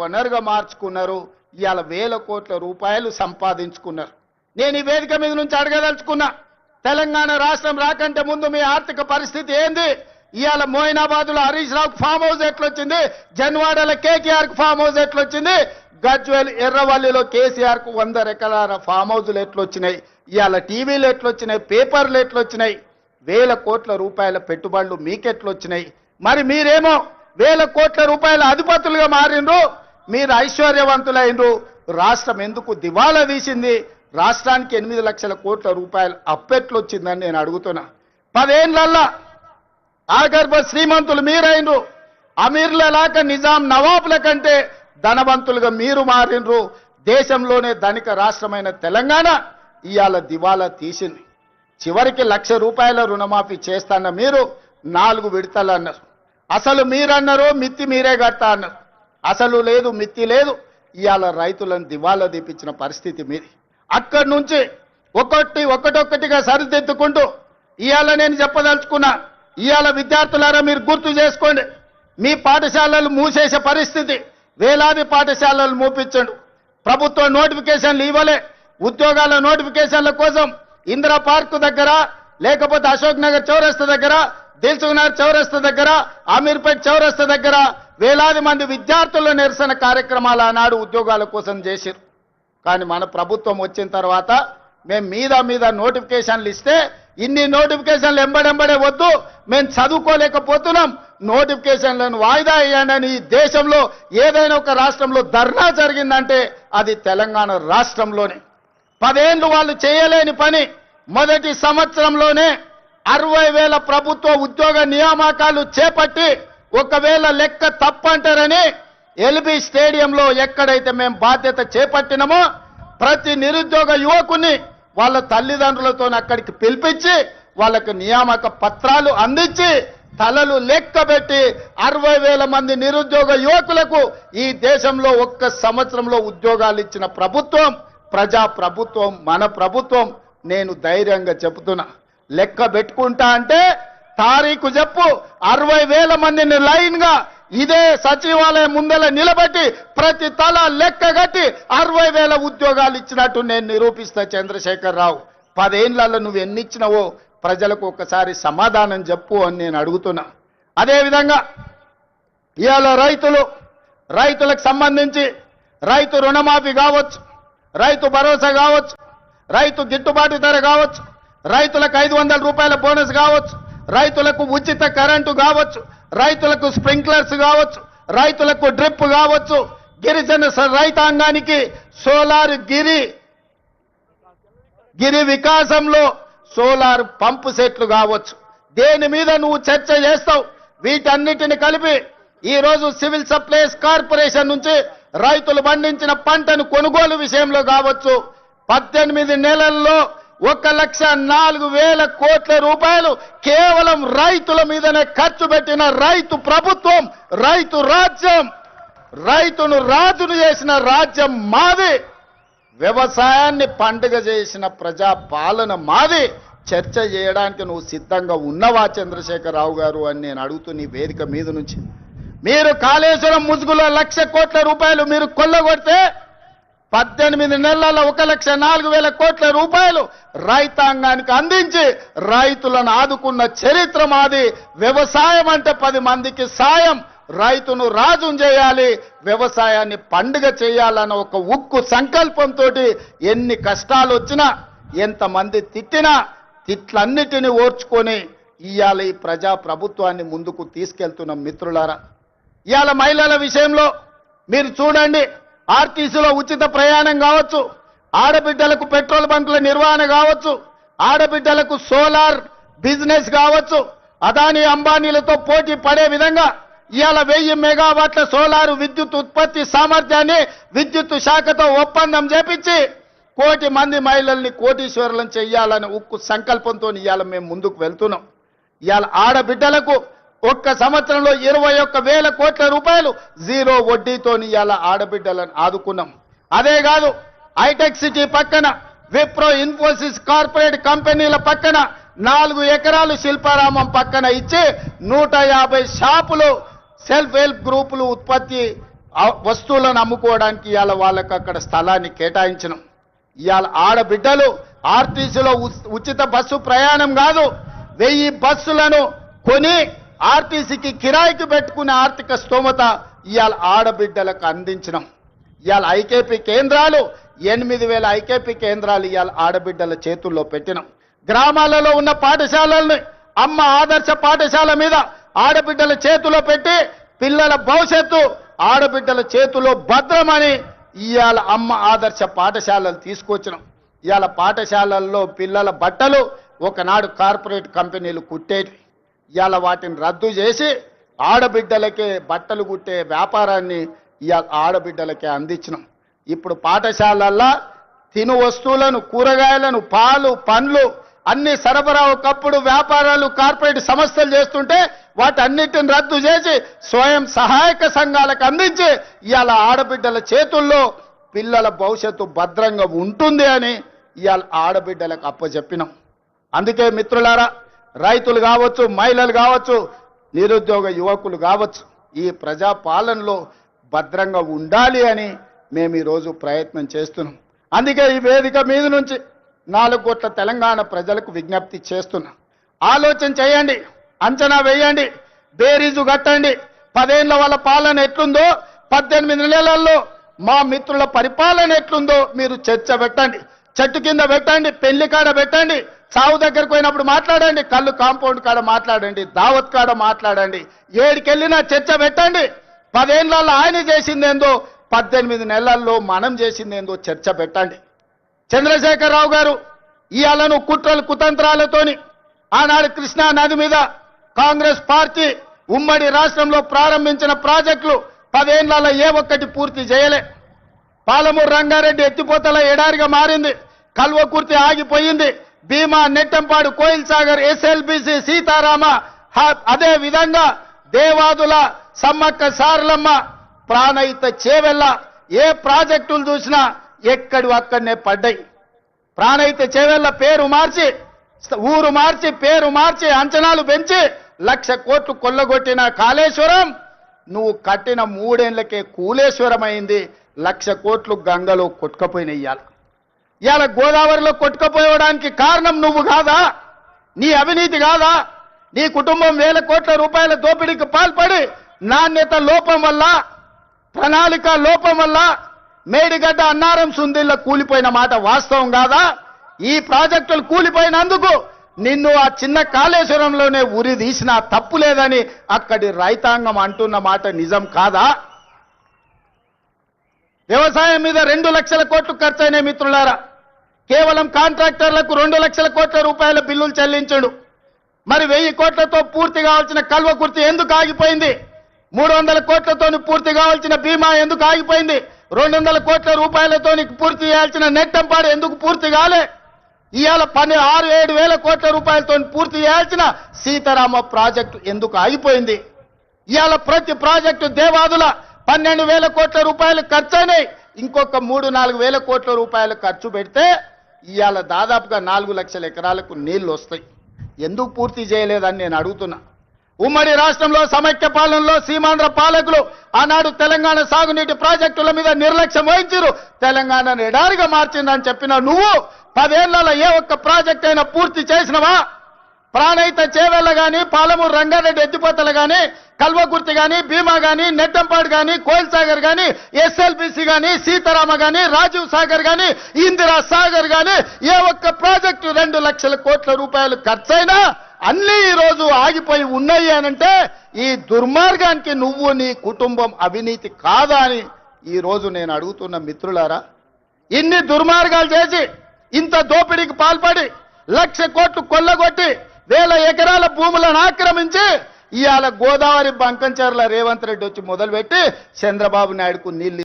వనరుగా మార్చుకున్నారు. ఇవాళ వేల కోట్ల రూపాయలు సంపాదించుకున్నారు. నేను ఈ వేదిక మీద నుంచి అడగదలుచుకున్నా, తెలంగాణ రాష్ట్రం రాకంటే ముందు మీ ఆర్థిక పరిస్థితి ఏంది? ఇవాళ మోయినాబాద్లో హరీష్ రావుకు ఫామ్ హౌస్ ఎట్లొచ్చింది? జన్వాడలో కేటీఆర్కు ఫామ్ హౌస్ ఎట్లొచ్చింది? గజ్వేల్ ఎర్రవల్లిలో కేసీఆర్కు 100 ఎకరాల ఫామ్ హౌజులు ఎట్లొచ్చినాయి? ఇవాళ టీవీలు ఎట్లొచ్చినాయి? పేపర్లు ఎట్లొచ్చినాయి? వేల కోట్ల రూపాయల పెట్టుబడులు మీకెట్లొచ్చినాయి? మరి మీరేమో వేల కోట్ల రూపాయల అధిపతులుగా మారిండ్రు, మీరు ఐశ్వర్యవంతులైనరు. రాష్ట్రం ఎందుకు దివాలా తీసింది? రాష్ట్రానికి 8 లక్షల కోట్ల రూపాయలు అప్పెట్లొచ్చిందని నేను అడుగుతున్నా. 10 ఏళ్లల్లా ఆగర్భ శ్రీమంతులు మీరైనరు. అమీర్లలాక నిజాం నవాబుల కంటే ధనవంతులుగా మీరు మారినరు. దేశంలోనే ధనిక రాష్ట్రమైన తెలంగాణ ఇవాళ దివాలా తీసింది. చివరికి 1 లక్ష రూపాయల రుణమాఫీ చేస్తాన్న మీరు 4 విడతలు అన్నారు. అసలు మీరన్నారు మిత్తి మీరే కడతా అన్నారు. అసలు లేదు మిత్తి లేదు. ఇవాళ రైతులను దివాలా తీపించిన పరిస్థితి మీది. అక్కడి నుంచి ఒక్కొక్కటిగా సరిదిద్దుకుంటూ ఇవాళ నేను చెప్పదలుచుకున్నా. ఇవాళ విద్యార్థులారా మీరు గుర్తు చేసుకోండి, మీ పాఠశాలలు మూసేసే పరిస్థితి. వేలాది పాఠశాలలు మూపించండు. ప్రభుత్వం నోటిఫికేషన్లు ఇవ్వలే. ఉద్యోగాల నోటిఫికేషన్ల కోసం ఇందిరా పార్క్ దగ్గర, లేకపోతే అశోక్ నగర్ చౌరస్తా దగ్గర, దిల్సుఖ్నగర్ చౌరస్తా దగ్గర, అమీర్పేట్ చౌరస్తా దగ్గర వేలాది మంది విద్యార్థుల నిరసన కార్యక్రమాలు ఆనాడు ఉద్యోగాల కోసం చేశారు. కానీ మన ప్రభుత్వం వచ్చిన తర్వాత మేము మీద నోటిఫికేషన్లు ఇస్తే ఇన్ని నోటిఫికేషన్లు ఎంబడెంబడే వద్దు, మేము చదువుకోలేకపోతున్నాం, నోటిఫికేషన్లను వాయిదా వేయండి. ఈ దేశంలో ఏదైనా ఒక రాష్ట్రంలో ధర్నా జరిగిందంటే అది తెలంగాణ రాష్ట్రంలోనే. 10 ఏళ్లు వాళ్ళు చేయలేని పని మొదటి సంవత్సరంలోనే 60,000 ప్రభుత్వ ఉద్యోగ నియామకాలు చేపట్టి, ఒకవేళ లెక్క తప్పంటారని ఎల్బీ స్టేడియంలో ఎక్కడైతే మేము బాధ్యత చేపట్టినామో ప్రతి నిరుద్యోగ యువకుని వాళ్ళ తల్లిదండ్రులతో అక్కడికి పిలిపించి వాళ్ళకు నియామక పత్రాలు అందించి తలలు లెక్కబెట్టి 60,000 మంది నిరుద్యోగ యువకులకు ఈ దేశంలో 1 సంవత్సరంలో ఉద్యోగాలు ఇచ్చిన ప్రభుత్వం ప్రజా ప్రభుత్వం, మన ప్రభుత్వం. నేను ధైర్యంగా చెబుతున్నా, లెక్క పెట్టుకుంటా అంటే తారీఖు చెప్పు, 60,000 మందిని లైన్ గా ఇదే సచివాలయం ముందల నిలబెట్టి ప్రతి తల లెక్క కట్టి 60,000 ఉద్యోగాలు ఇచ్చినట్టు నేను నిరూపిస్తా. చంద్రశేఖర్ రావు, 10 ఏళ్లలో నువ్వు ఎన్ని ఇచ్చినావో ప్రజలకు ఒక్కసారి సమాధానం చెప్పు అని నేను అడుగుతున్నా. అదేవిధంగా ఇవాళ రైతులకు సంబంధించి రైతు రుణమాఫీ కావచ్చు, రైతు భరోసా కావచ్చు, రైతు గిట్టుబాటు ధర కావచ్చు, రైతులకు 500 రూపాయల బోనస్ కావచ్చు, రైతులకు ఉచిత కరెంటు కావచ్చు, రైతులకు స్ప్రింక్లర్స్ కావచ్చు, రైతులకు డ్రిప్ కావచ్చు, గిరిజన రైతాంగానికి సోలార్ గిరి వికాసంలో సోలార్ పంపు సెట్లు కావచ్చు. దేని మీద నువ్వు చర్చ చేస్తావు? వీటన్నిటిని కలిపి ఈరోజు సివిల్ సప్లైస్ కార్పొరేషన్ నుంచి రైతులు పండించిన పంటను కొనుగోలు విషయంలో కావచ్చు 18 నెలల్లో 1,04,000 కోట్ల రూపాయలు కేవలం రైతుల మీదనే ఖర్చు పెట్టిన రైతు ప్రభుత్వం, రైతు రాజ్యం, రైతును రాజును చేసిన రాజ్యం మాది, వ్యవసాయాన్ని పండుగ చేసిన ప్రజా పాలన మాది. చర్చ చేయడానికి నువ్వు సిద్ధంగా ఉన్నవా చంద్రశేఖరరావు గారు అని నేను అడుగుతూ నీ వేదిక మీద నుంచి. మీరు కాళేశ్వరం ముసుగులో 1,00,000 కోట్ల రూపాయలు మీరు కొల్లగొడితే 18 నెలల 1,04,000 కోట్ల రూపాయలు రైతాంగానికి అందించి రైతులను ఆదుకున్న చరిత్ర మాది. వ్యవసాయం అంటే 10 మందికి సాయం, రైతును రాజును చేయాలి, వ్యవసాయాన్ని పండుగ చేయాలన్న ఒక ఉక్కు సంకల్పంతో ఎన్ని కష్టాలు వచ్చినా ఎంతమంది తిట్టినా తిట్లన్నిటిని ఓర్చుకొని ఇవాళ ఈ ప్రజా ప్రభుత్వాన్ని ముందుకు తీసుకెళ్తున్న మిత్రులారా, ఇవాళ మహిళల విషయంలో మీరు చూడండి, ఆర్టీసీలో ఉచిత ప్రయాణం కావచ్చు, ఆడబిడ్డలకు పెట్రోల్ బంకుల నిర్వహణ కావచ్చు, ఆడబిడ్డలకు సోలార్ బిజినెస్ కావచ్చు, అదానీ అంబానీలతో పోటీ పడే విధంగా ఇవాళ 1000 మెగావాట్ల సోలారు విద్యుత్ ఉత్పత్తి సామర్థ్యాన్ని విద్యుత్ శాఖతో ఒప్పందం చేపించి 1 కోటి మంది మహిళల్ని కోటీశ్వరులను చెయ్యాలని ఉక్కు సంకల్పంతో ఇవాళ మేము ముందుకు వెళ్తున్నాం. ఇవాళ ఆడబిడ్డలకు 1 సంవత్సరంలో 21,000 కోట్ల రూపాయలు జీరో వడ్డీతో ఇవాళ ఆడబిడ్డలను ఆదుకున్నాం. అదే కాదు, హైటెక్ సిటీ పక్కన విప్రో ఇన్ఫోసిస్ కార్పొరేట్ కంపెనీల పక్కన 4 ఎకరాలు శిల్పారామం పక్కన ఇచ్చి 150 షాపులు సెల్ఫ్ హెల్ప్ గ్రూపులు ఉత్పత్తి వస్తువులను అమ్ముకోవడానికి ఇవాళ వాళ్ళకి అక్కడ స్థలాన్ని కేటాయించడం. ఇవాళ ఆడబిడ్డలు ఆర్టీసీలో ఉచిత బస్సు ప్రయాణం కాదు, 1000 బస్సులను కొని ఆర్టీసీకి కిరాయికి పెట్టుకునే ఆర్థిక స్తోమత ఇవాళ ఆడబిడ్డలకు అందించడం. ఇవాళ ఐకేపీ కేంద్రాలు 8000 ఐకేపీ కేంద్రాలు ఇవాళ ఆడబిడ్డల చేతుల్లో పెట్టినాం. గ్రామాలలో ఉన్న పాఠశాలల్ని అమ్మ ఆదర్శ పాఠశాల మీద ఆడబిడ్డల చేతిలో పెట్టి పిల్లల భవిష్యత్తు ఆడబిడ్డల చేతిలో భద్రమని ఇవాళ అమ్మ ఆదర్శ పాఠశాలలు తీసుకొచ్చినాం. ఇవాళ పాఠశాలల్లో పిల్లల బట్టలు ఒకనాడు కార్పొరేట్ కంపెనీలు కుట్టేవి, ఇవాళ వాటిని రద్దు చేసి ఆడబిడ్డలకే బట్టలు కుట్టే వ్యాపారాన్ని ఇవాళ ఆడబిడ్డలకే అందించినాం. ఇప్పుడు పాఠశాలల్లో తిను వస్తువులను, కూరగాయలను, పాలు, పండ్లు అన్ని సరఫరా ఒకప్పుడు వ్యాపారాలు కార్పొరేట్ సంస్థలు చేస్తుంటే వాటన్నిటిని రద్దు చేసి స్వయం సహాయక సంఘాలకు అందించి ఇవాళ ఆడబిడ్డల చేతుల్లో పిల్లల భవిష్యత్తు భద్రంగా ఉంటుంది అని ఇవాళ ఆడబిడ్డలకు అప్పచెప్పినాం. అందుకే మిత్రులారా, రైతులు కావచ్చు, మహిళలు కావచ్చు, నిరుద్యోగ యువకులు కావచ్చు, ఈ ప్రజాపాలనలో భద్రంగా ఉండాలి అని మేము ఈరోజు ప్రయత్నం చేస్తున్నాం. అందుకే ఈ వేదిక మీద నుంచి 4 కోట్ల తెలంగాణ ప్రజలకు విజ్ఞప్తి చేస్తున్నా. ఆలోచన చేయండి, అంచనా వేయండి, బేరీజు కట్టండి. 10 ఏళ్ల వాళ్ళ పాలన ఎట్లుందో, 18 నెలల్లో మా మిత్రుల పరిపాలన ఎట్లుందో మీరు చర్చ పెట్టండి. చెట్టు కింద పెట్టండి, పెళ్లి కాడ పెట్టండి, చావు దగ్గరకు పోయినప్పుడు మాట్లాడండి, కళ్ళు కాంపౌండ్ కాడ మాట్లాడండి, దావత్ కాడ మాట్లాడండి, ఏడికెళ్ళినా చర్చ పెట్టండి. 10 ఏళ్లలో ఆయన చేసిందేందో, 18 నెలల్లో మనం చేసిందేందో చర్చ పెట్టండి. చంద్రశేఖరరావు గారు ఇవాళను కుట్రలు కుతంత్రాలతోని ఆనాడు కృష్ణా నది మీద కాంగ్రెస్ పార్టీ ఉమ్మడి రాష్ట్రంలో ప్రారంభించిన ప్రాజెక్టులు 10 ఏళ్లలో ఏ ఒక్కటి పూర్తి చేయలే. పాలమూరు రంగారెడ్డి ఎత్తిపోతల ఎడారిగా మారింది, కల్వకుర్తి ఆగిపోయింది, భీమా, నెట్టంపాడు, కోయిల్ సాగర్, ఎస్ఎల్బిసి, సీతారామ, అదే విధంగా దేవాదుల, సమ్మక్క సారలమ్మ, ప్రాణహిత చేవెళ్ళ, ఏ ప్రాజెక్టులు చూసినా ఎక్కడి అక్కడనే పడ్డాయి. ప్రాణహిత చేవెళ్ళ పేరు మార్చి, ఊరు మార్చి, పేరు మార్చి, అంచనాలు పెంచి 1,00,000 కోట్లు కొల్లగొట్టిన కాళేశ్వరం నువ్వు కట్టిన 3 ఏళ్లకే కూలేశ్వరం అయింది. 1,00,000 కోట్లు గంగలో కొట్టుకపోయినాయి. ఇవాళ గోదావరిలో కొట్టుకపోవడానికి కారణం నువ్వు కాదా? నీ అవినీతి కాదా? నీ కుటుంబం 1,000 కోట్ల రూపాయల దోపిడీకి పాల్పడి నాణ్యత లోపం వల్ల, ప్రణాళిక లోపం వల్ల మేడిగడ్డ, అన్నారం, సుందిల్ల కూలిపోయిన మాట వాస్తవం కాదా? ఈ ప్రాజెక్టులు కూలిపోయినందుకు నిన్ను ఆ చిన్న కాళేశ్వరంలోనే ఉరి తీసినా తప్పు లేదని అక్కడి రైతాంగం అంటున్న మాట నిజం కాదా? వ్యవసాయం మీద 2 లక్షల కోట్లు ఖర్చయిన మిత్రులారా, కేవలం కాంట్రాక్టర్లకు 2 లక్షల కోట్ల రూపాయల బిల్లులు చెల్లించడు. మరి 1000 కోట్లతో పూర్తి కావాల్సిన కల్వకుర్తి ఎందుకు ఆగిపోయింది? 300 కోట్లతోని పూర్తి కావాల్సిన భీమా ఎందుకు ఆగిపోయింది? 200 కోట్ల రూపాయలతో పూర్తి చేయాల్సిన నెట్టంపాడు ఎందుకు పూర్తి కాలే? ఇవాళ 6-7 వేల కోట్ల రూపాయలతో పూర్తి చేయాల్సిన సీతారామ ప్రాజెక్టు ఎందుకు ఆగిపోయింది? ఇవాళ ప్రతి ప్రాజెక్టు దేవాదుల 12,000 కోట్ల రూపాయలు ఖర్చయినాయి. ఇంకొక 3-4 వేల కోట్ల రూపాయలు ఖర్చు పెడితే ఇవాళ దాదాపుగా 4 లక్షల ఎకరాలకు నీళ్లు వస్తాయి. ఎందుకు పూర్తి చేయలేదని నేను అడుగుతున్నా. ఉమ్మడి రాష్ట్రంలో సమైక్య పాలనలో సీమాంధ్ర పాలకులు ఆనాడు తెలంగాణ సాగునీటి ప్రాజెక్టుల మీద నిర్లక్ష్యం వహించారు, తెలంగాణను ఎడారిగా మార్చిందని చెప్పిన నువ్వు 10 ఏళ్లలో ఏ ఒక్క ప్రాజెక్ట్ అయినా పూర్తి చేసినవా? ప్రాణహిత చేవెళ్ళ గాని, పాలమూరు రంగారెడ్డి ఎత్తిపోతలు గాని, కల్వకుర్తి గాని, భీమా గాని, నెట్టంపాడు గాని, కోయిల్ సాగర్ గాని, ఎస్ఎల్బిసి గాని, సీతారామ గాని, రాజీవ్ సాగర్ గాని, ఇందిరా సాగర్ గాని ఏ ఒక్క ప్రాజెక్టు 2 లక్షల కోట్ల రూపాయలు ఖర్చైనా అన్నీ ఈ రోజు ఆగిపోయి ఉన్నాయి అనంటే ఈ దుర్మార్గానికి నువ్వు, నీ కుటుంబం అవినీతి కాదా అని ఈ రోజు నేను అడుగుతున్న మిత్రులారా. ఇన్ని దుర్మార్గాలు చేసి, ఇంత దోపిడీకి పాల్పడి, 1,00,000 కోట్లు కొల్లగొట్టి 1000 ఎకరాల భూములను ఆక్రమించి ఇవాళ గోదావరి బంకంచెర్ల రేవంత్ రెడ్డి వచ్చి మొదలుపెట్టి చంద్రబాబు నాయుడుకు నీళ్లు